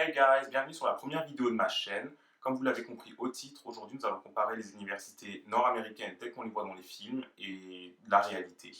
Hey guys, bienvenue sur la première vidéo de ma chaîne. Comme vous l'avez compris au titre, aujourd'hui nous allons comparer les universités nord-américaines telles qu'on les voit dans les films et la réalité.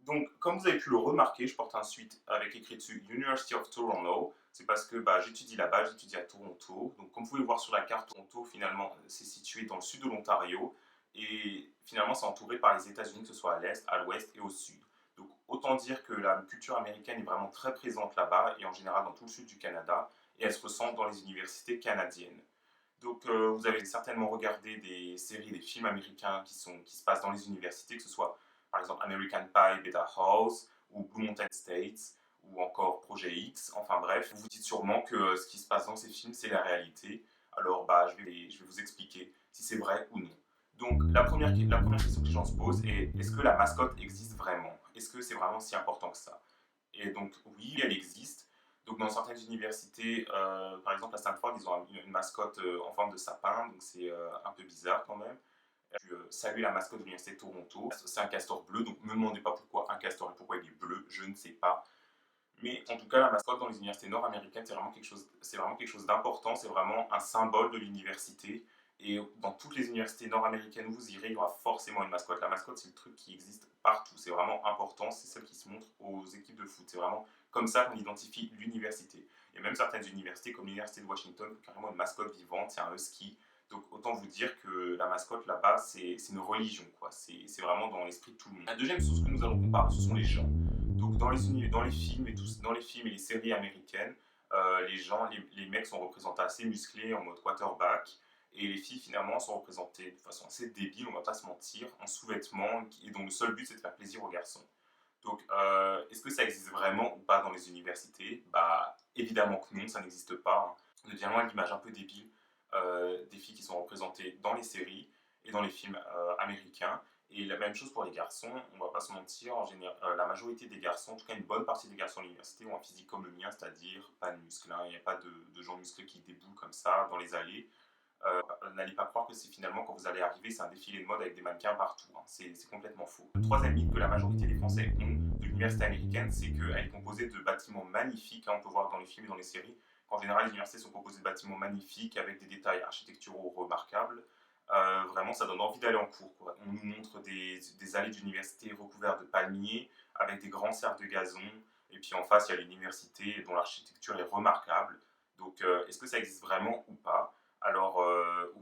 Donc, comme vous avez pu le remarquer, je porte un suite avec écrit dessus University of Toronto. C'est parce que j'étudie là-bas, j'étudie à Toronto. Donc, comme vous pouvez voir sur la carte, Toronto, finalement, c'est situé dans le sud de l'Ontario. Et finalement, c'est entouré par les États-Unis, que ce soit à l'est, à l'ouest et au sud. Donc, autant dire que la culture américaine est vraiment très présente là-bas et en général dans tout le sud du Canada. Et elle se ressent dans les universités canadiennes. Donc, vous avez certainement regardé des séries, des films américains qui se passent dans les universités, que ce soit par exemple American Pie, Beta House, ou Blue Mountain State, ou encore Projet X. Enfin bref, vous vous dites sûrement que ce qui se passe dans ces films, c'est la réalité. Alors, je vais vous expliquer si c'est vrai ou non. Donc, la première question que les gens se posent est est-ce que la mascotte existe vraiment? Est-ce que c'est vraiment si important que ça? Et donc, oui, elle existe. Donc, dans certaines universités, par exemple à Stanford, ils ont une mascotte en forme de sapin, donc c'est un peu bizarre quand même. Je salue la mascotte de l'Université de Toronto. C'est un castor bleu, donc ne me demandez pas pourquoi un castor et pourquoi il est bleu, je ne sais pas. Mais en tout cas, la mascotte dans les universités nord-américaines, c'est vraiment quelque chose d'important, c'est vraiment un symbole de l'université. Et dans toutes les universités nord-américaines où vous irez, il y aura forcément une mascotte. La mascotte, c'est le truc qui existe partout, c'est vraiment important, c'est celle qui se montre aux équipes de foot. C'est vraiment comme ça qu'on identifie l'université. Et même certaines universités, comme l'Université de Washington, ont carrément une mascotte vivante, c'est un husky. Donc autant vous dire que la mascotte là-bas, c'est une religion, quoi. C'est vraiment dans l'esprit de tout le monde. La deuxième source que nous allons comparer, ce sont les gens. Donc dans les films dans les films et les séries américaines, les mecs sont représentés assez musclés en mode quarterback, et les filles finalement sont représentées de façon assez débile, on va pas se mentir, en sous-vêtements, et dont le seul but c'est de faire plaisir aux garçons. Donc, est-ce que ça existe vraiment ou pas dans les universités? Bah, évidemment que non, ça n'existe pas. Hein. On est bien loin de l'image un peu débile des filles qui sont représentées dans les séries et dans les films américains. Et la même chose pour les garçons, on va pas se mentir, en général, la majorité des garçons, en tout cas une bonne partie des garçons à l'université, ont un physique comme le mien, c'est-à-dire pas de muscles. Hein. Il n'y a pas de gens musclés qui déboulent comme ça dans les allées. N'allez pas croire que c'est finalement quand vous allez arriver, c'est un défilé de mode avec des mannequins partout. Hein. C'est complètement faux. Le troisième mythe que la majorité des Français ont de l'université américaine, c'est qu'elle est composée de bâtiments magnifiques. Hein, on peut voir dans les films et dans les séries qu'en général, les universités sont composées de bâtiments magnifiques avec des détails architecturaux remarquables. Vraiment, ça donne envie d'aller en cours. Quoi. On nous montre des allées d'université recouvertes de palmiers avec des grands cercles de gazon. Et puis en face, il y a l'université dont l'architecture est remarquable. Donc, est-ce que ça existe vraiment ou pas? Alors,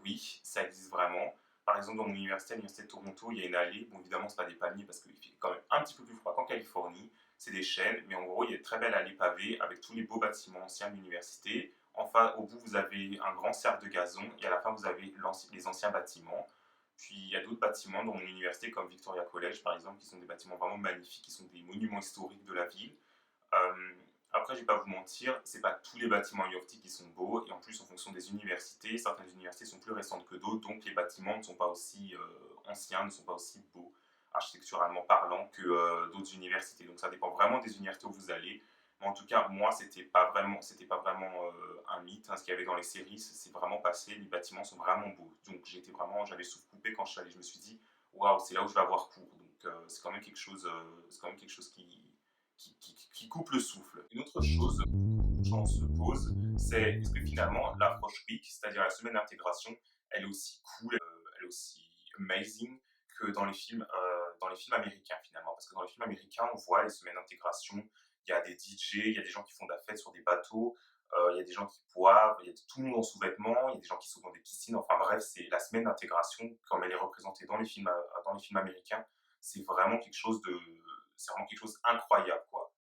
oui, ça existe vraiment. Par exemple, dans mon université, à l'Université de Toronto, il y a une allée. Bon, évidemment, ce n'est pas des palmiers parce qu'il fait quand même un petit peu plus froid qu'en Californie. C'est des chênes, mais en gros, il y a une très belle allée pavée avec tous les beaux bâtiments anciens de l'université. Enfin, au bout, vous avez un grand cercle de gazon et à la fin, vous avez les anciens bâtiments. Puis, il y a d'autres bâtiments dans mon université, comme Victoria College, par exemple, qui sont des bâtiments vraiment magnifiques, qui sont des monuments historiques de la ville. Euh, Après, je vais pas vous mentir, c'est pas tous les bâtiments U of T qui sont beaux, et en plus, en fonction des universités, certaines universités sont plus récentes que d'autres, donc les bâtiments ne sont pas aussi anciens, ne sont pas aussi beaux, architecturalement parlant, que d'autres universités. Donc ça dépend vraiment des universités où vous allez. Mais en tout cas, moi, c'était pas vraiment un mythe. Hein. Ce qu'il y avait dans les séries, c'est vraiment passé. Les bâtiments sont vraiment beaux. Donc j'avais le souffle coupé quand je suis allé. Je me suis dit, waouh, c'est là où je vais avoir cours. Donc c'est quand même quelque chose, qui coupe le souffle. Une autre chose que beaucoup de gens se posent, c'est est-ce que finalement l'approche week, c'est-à-dire la semaine d'intégration, elle est aussi cool, elle est aussi amazing que dans les films américains finalement. Parce que dans les films américains, on voit les semaines d'intégration, il y a des DJ, il y a des gens qui font de la fête sur des bateaux, il y a des gens qui boivent, il y a tout le monde en sous-vêtements, il y a des gens qui sont dans des piscines. Enfin bref, c'est la semaine d'intégration, comme elle est représentée dans les films américains, c'est vraiment quelque chose de, c'est vraiment quelque chose d'incroyable, quoi.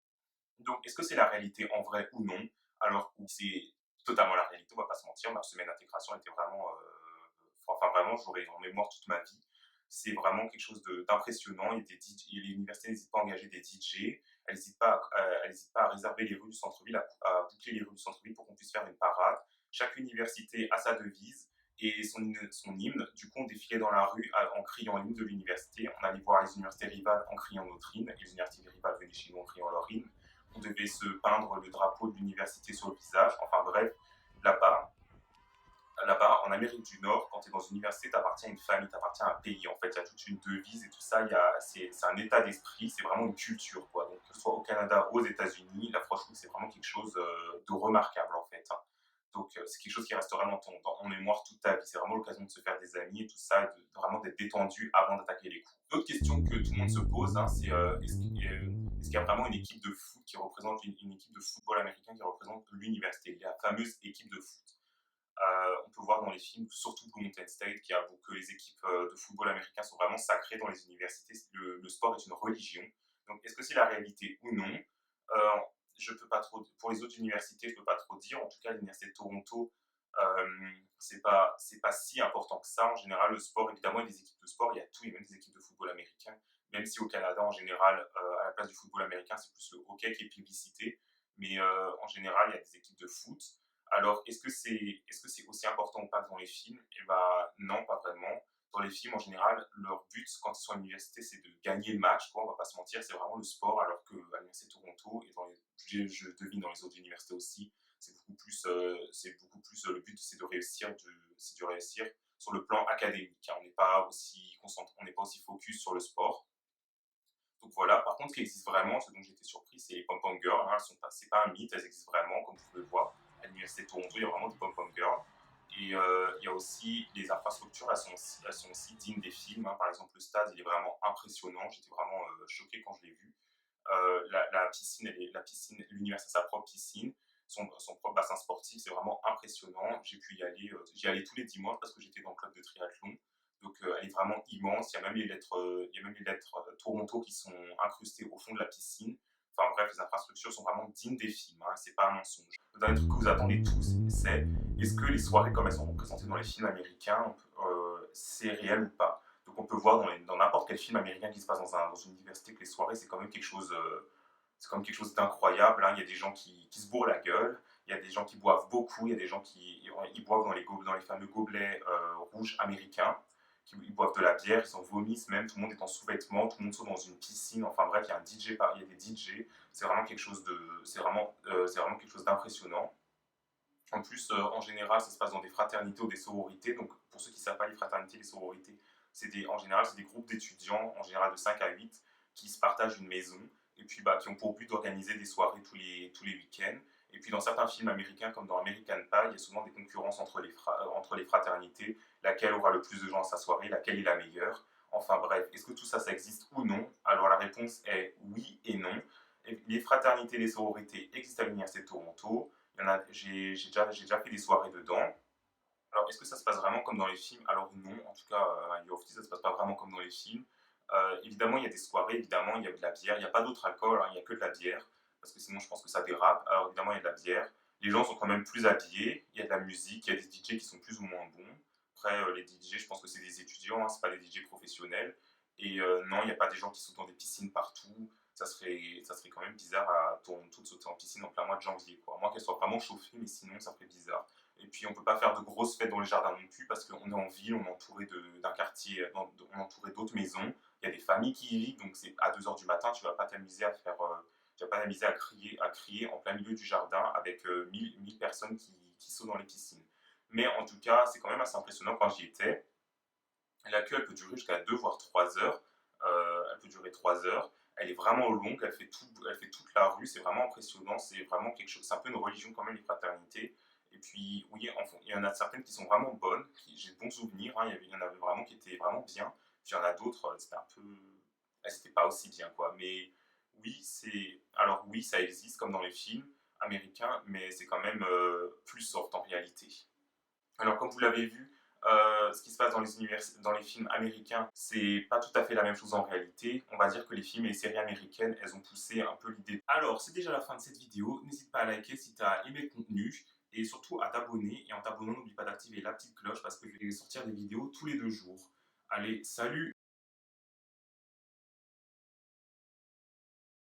Donc, est-ce que c'est la réalité en vrai ou non? Alors, c'est totalement la réalité, on va pas se mentir. Ma semaine d'intégration était vraiment, enfin vraiment, j'aurai en mémoire toute ma vie. C'est vraiment quelque chose d'impressionnant. Il y a des DJ, et les universités n'hésitent pas à engager des DJ. Elles n'hésitent pas à réserver les rues du centre-ville, à boucler les rues du centre-ville pour qu'on puisse faire une parade. Chaque université a sa devise et son hymne. Du coup, on défilait dans la rue en criant l'hymne de l'université. On allait voir les universités rivales en criant notre hymne. Et les universités rivales venaient chez nous en criant leur hymne. On devait se peindre le drapeau de l'université sur le visage. Enfin bref, là-bas, là-bas, en Amérique du Nord, quand tu es dans une université, tu appartiens à une famille, tu appartiens à un pays. En fait, il y a toute une devise et tout ça. C'est un état d'esprit, c'est vraiment une culture, quoi. Donc, que ce soit au Canada, aux États-Unis, là, franchement, c'est vraiment quelque chose de remarquable, en fait, hein. Donc, c'est quelque chose qui restera en mémoire toute ta vie. C'est vraiment l'occasion de se faire des amis et tout ça, vraiment d'être détendu avant d'attaquer les cours. L'autre question que tout le monde se pose, hein, c'est est-ce qu'il y a vraiment une équipe de foot qui représente une équipe de football américain qui représente l'université, la fameuse équipe de foot. On peut voir dans les films, surtout Mountain State, que les équipes de football américain sont vraiment sacrées dans les universités. Le sport est une religion. Donc, est-ce que c'est la réalité ou non? euh, je peux pas trop, pour les autres universités, je peux pas trop dire. En tout cas, l'université de Toronto, c'est pas si important que ça. En général, le sport, évidemment, il y a des équipes de sport, il y a tout, il y a même des équipes de football américain. Même si au Canada, en général, à la place du football américain, c'est plus le hockey qui est publicité. Mais en général, il y a des équipes de foot. Alors, est-ce que c'est aussi important ou pas dans les films? Eh ben, non, pas vraiment. Dans les films, en général, leur but, quand ils sont à l'université, c'est de gagner le match, quoi, on va pas se mentir, c'est vraiment le sport, alors qu'à l'université de Toronto, et je devine dans les autres universités aussi, le but, c'est de réussir sur le plan académique, hein. On n'est pas aussi concentré, on n'est pas aussi focus sur le sport. Donc voilà, par contre, ce qui existe vraiment, ce dont j'étais surpris, c'est les pom-pom girls, hein. C'est pas un mythe, elles existent vraiment, comme vous pouvez le voir. À l'université de Toronto, il y a vraiment des pom-pom girls. Et il y a aussi les infrastructures, elles sont aussi dignes des films, hein. Par exemple, le stade, il est vraiment impressionnant. J'étais vraiment choqué quand je l'ai vu. La piscine, l'université a sa propre piscine, son propre bassin sportif, c'est vraiment impressionnant. J'ai pu y aller, j'y allais tous les dimanches parce que j'étais dans le club de triathlon. Donc elle est vraiment immense. Il y a même les lettres Toronto qui sont incrustées au fond de la piscine. Enfin bref, les infrastructures sont vraiment dignes des films, hein, c'est pas un mensonge. Le dernier truc que vous attendez tous, c'est est-ce que les soirées comme elles sont représentées dans les films américains, c'est réel ou pas? Donc on peut voir dans n'importe quel film américain qui se passe dans une université que les soirées, c'est quand même quelque chose d'incroyable, hein. Il y a des gens qui se bourrent la gueule, il y a des gens qui boivent beaucoup, il y a des gens qui ils boivent dans les fameux gobelets rouges américains, ils boivent de la bière, ils en vomissent même, tout le monde est en sous-vêtements, tout le monde saute dans une piscine, enfin bref, il y a des DJ, c'est vraiment quelque chose d'impressionnant. En plus, en général, ça se passe dans des fraternités ou des sororités. Donc, pour ceux qui ne savent pas, les fraternités et les sororités, en général, c'est des groupes d'étudiants, en général de 5 à 8, qui se partagent une maison et puis qui ont pour but d'organiser des soirées tous les week-ends. Et puis, dans certains films américains, comme dans American Pie, il y a souvent des concurrences entre les fraternités, laquelle aura le plus de gens à sa soirée, laquelle est la meilleure. Enfin bref, est-ce que tout ça, ça existe ou non? Alors, la réponse est oui et non. Les fraternités et les sororités existent à l'Université de Toronto. J'ai déjà fait des soirées dedans. Alors, est-ce que ça se passe vraiment comme dans les films? Alors non, en tout cas, à U of T, ça se passe pas vraiment comme dans les films. Évidemment, il y a des soirées, évidemment, il y a de la bière. Il n'y a pas d'autre alcool, hein, il n'y a que de la bière, parce que sinon, je pense que ça dérape. Alors, évidemment, il y a de la bière. Les gens sont quand même plus habillés, il y a de la musique, il y a des DJ qui sont plus ou moins bons. Après, les DJ, je pense que c'est des étudiants, hein, c'est pas des DJ professionnels. Et non, il n'y a pas des gens qui sautent dans des piscines partout. Ça serait quand même bizarre à Toronto de sauter en piscine en plein mois de janvier, quoi. À moins qu'elle soit vraiment chauffée, mais sinon, ça ferait bizarre. Et puis, on ne peut pas faire de grosses fêtes dans les jardins non plus parce qu'on est en ville, on est entouré d'un quartier, on est entouré d'autres maisons. Il y a des familles qui y vivent, donc c'est à 2 heures du matin, tu ne vas pas t'amuser tu vas pas t'amuser à crier en plein milieu du jardin avec 1000 personnes qui sautent dans les piscines. Mais en tout cas, c'est quand même assez impressionnant quand j'y étais. La queue, elle peut durer jusqu'à 2 voire 3 heures. Elle peut durer 3 heures. Elle est vraiment longue, elle fait toute la rue, c'est vraiment impressionnant, c'est vraiment quelque chose, c'est un peu une religion quand même, les fraternités. Et puis, oui, il y en a certaines qui sont vraiment bonnes, j'ai de bons souvenirs, hein. Il y en avait vraiment qui étaient vraiment bien. Puis il y en a d'autres, c'était un peu. C'était pas aussi bien, quoi. Mais oui, Alors oui, ça existe comme dans les films américains, mais c'est quand même plus soft en réalité. Alors, comme vous l'avez vu, ce qui se passe dans les films américains, c'est pas tout à fait la même chose en réalité. On va dire que les films et les séries américaines, elles ont poussé un peu l'idée. Alors, c'est déjà la fin de cette vidéo. N'hésite pas à liker si tu as aimé le contenu et surtout à t'abonner. Et en t'abonnant, n'oublie pas d'activer la petite cloche parce que je vais sortir des vidéos tous les 2 jours. Allez, salut!